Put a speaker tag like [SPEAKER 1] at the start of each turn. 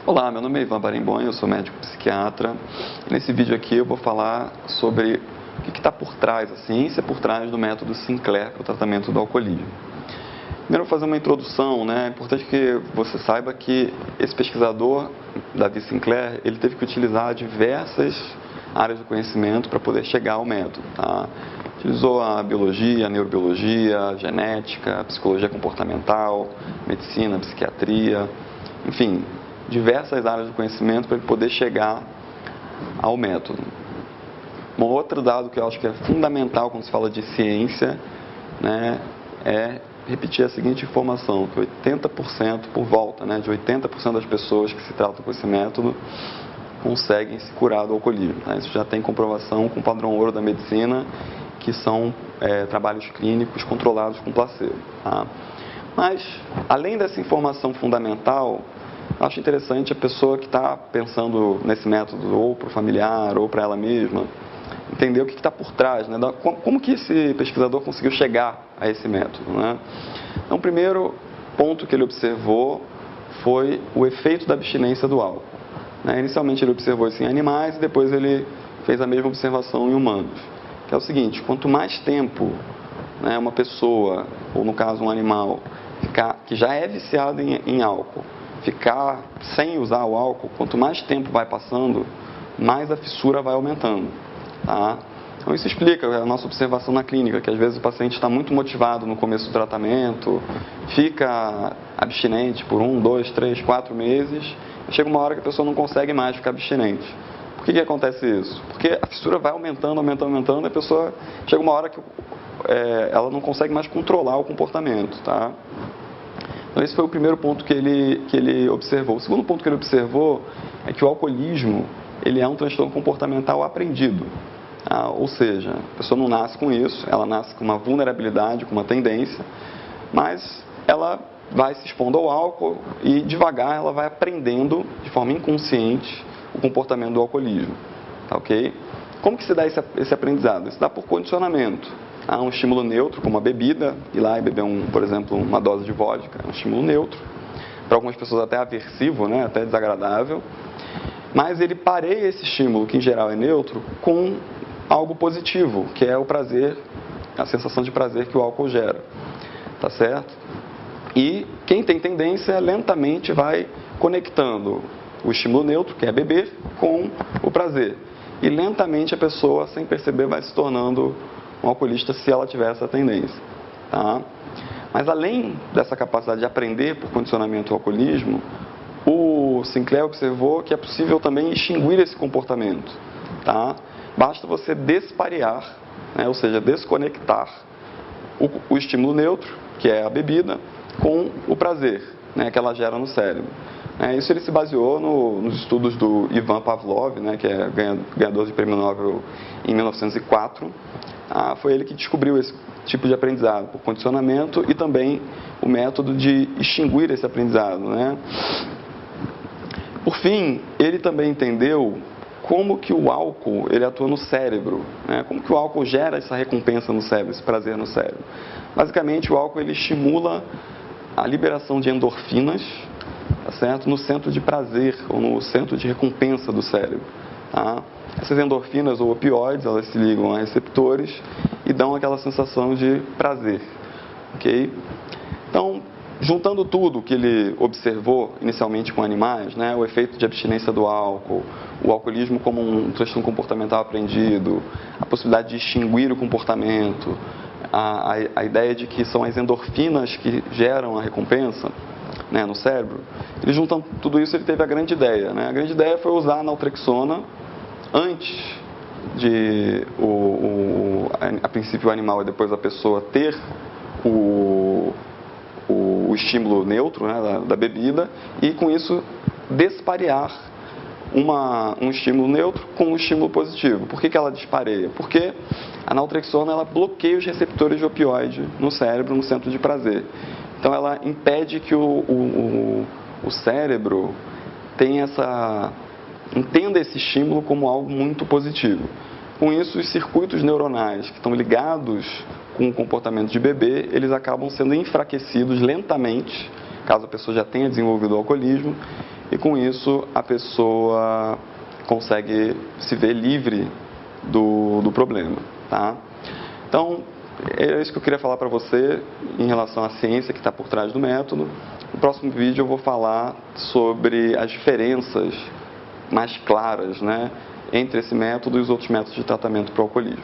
[SPEAKER 1] Olá, meu nome é Ivan Barenboim, eu sou médico psiquiatra. E nesse vídeo aqui eu vou falar sobre o que está por trás, a ciência por trás do método Sinclair para o tratamento do alcoolismo. Primeiro eu vou fazer uma introdução, né? É importante que você saiba que esse pesquisador, Davi Sinclair, ele teve que utilizar diversas áreas do conhecimento para poder chegar ao método, tá? Utilizou a biologia, a neurobiologia, a genética, a psicologia comportamental, medicina, psiquiatria, enfim, diversas áreas do conhecimento para ele poder chegar ao método. Um outro dado que eu acho que é fundamental quando se fala de ciência, né, é repetir a seguinte informação, que 80%, por volta, né, de 80% das pessoas que se tratam com esse método conseguem se curar do alcoolismo. Tá? Isso já tem comprovação com o padrão ouro da medicina, que são trabalhos clínicos controlados com placebo. Tá? Mas, além dessa informação fundamental, eu acho interessante a pessoa que está pensando nesse método, ou para o familiar, ou para ela mesma, entender o que está por trás, né? Como que esse pesquisador conseguiu chegar a esse método, né? Então, o primeiro ponto que ele observou foi o efeito da abstinência do álcool, né? Inicialmente ele observou isso em animais e depois ele fez a mesma observação em humanos, que é o seguinte: quanto mais tempo, né, uma pessoa, ou no caso um animal, que já é viciado em álcool, ficar sem usar o álcool, quanto mais tempo vai passando, mais a fissura vai aumentando. Tá? Então isso explica a nossa observação na clínica, que às vezes o paciente está muito motivado no começo do tratamento, fica abstinente por 1, 2, 3, 4 meses, e chega uma hora que a pessoa não consegue mais ficar abstinente. Por que acontece isso? Porque a fissura vai aumentando, e a pessoa chega uma hora que ela não consegue mais controlar o comportamento. Tá? Então esse foi o primeiro ponto que ele observou. O segundo ponto que ele observou é que o alcoolismo ele é um transtorno comportamental aprendido. Ou seja, a pessoa não nasce com isso, ela nasce com uma vulnerabilidade, com uma tendência, mas ela vai se expondo ao álcool e devagar ela vai aprendendo de forma inconsciente o comportamento do alcoolismo. Tá, ok? Como que se dá esse aprendizado? Isso dá por condicionamento. Há um estímulo neutro, como a bebida, ir lá e beber, por exemplo, uma dose de vodka, é um estímulo neutro. Para algumas pessoas até aversivo, né? Até desagradável. Mas ele pareia esse estímulo, que em geral é neutro, com algo positivo, que é o prazer, a sensação de prazer que o álcool gera. Tá certo? E quem tem tendência lentamente vai conectando o estímulo neutro, que é beber, com o prazer. E lentamente a pessoa, sem perceber, vai se tornando um alcoolista se ela tiver essa tendência. Tá? Mas além dessa capacidade de aprender por condicionamento ao alcoolismo, o Sinclair observou que é possível também extinguir esse comportamento. Tá? Basta você desparear, né? Ou seja, desconectar o estímulo neutro, que é a bebida, com o prazer, né, que ela gera no cérebro. Isso ele se baseou nos estudos do Ivan Pavlov, né, que é ganhador de prêmio Nobel em 1904. Foi ele que descobriu esse tipo de aprendizado por condicionamento e também o método de extinguir esse aprendizado, né? Por fim, ele também entendeu como que o álcool ele atua no cérebro, né? Como que o álcool gera essa recompensa no cérebro, esse prazer no cérebro. Basicamente, o álcool ele estimula a liberação de endorfinas, tá certo? No centro de prazer ou no centro de recompensa do cérebro. Tá? Essas endorfinas ou opioides, elas se ligam a receptores e dão aquela sensação de prazer. Ok? Então, juntando tudo que ele observou inicialmente com animais, né, o efeito de abstinência do álcool, o alcoolismo como um transtorno comportamental aprendido, a possibilidade de extinguir o comportamento, a ideia de que são as endorfinas que geram a recompensa, né, no cérebro, ele juntando tudo isso, ele teve a grande ideia. Né? A grande ideia foi usar a naltrexona antes de a princípio o animal e depois a pessoa ter o estímulo neutro, né, da bebida, e com isso desparear um estímulo neutro com um estímulo positivo. Por que ela despareia? Porque a naltrexona ela bloqueia os receptores de opioide no cérebro, no centro de prazer. Então ela impede que o cérebro entenda esse estímulo como algo muito positivo. Com isso, os circuitos neuronais que estão ligados com o comportamento de beber, eles acabam sendo enfraquecidos lentamente caso a pessoa já tenha desenvolvido o alcoolismo, e com isso a pessoa consegue se ver livre do problema, tá? Então, é isso que eu queria falar para você em relação à ciência que está por trás do método. No próximo vídeo eu vou falar sobre as diferenças mais claras, né, entre esse método e os outros métodos de tratamento para o alcoolismo.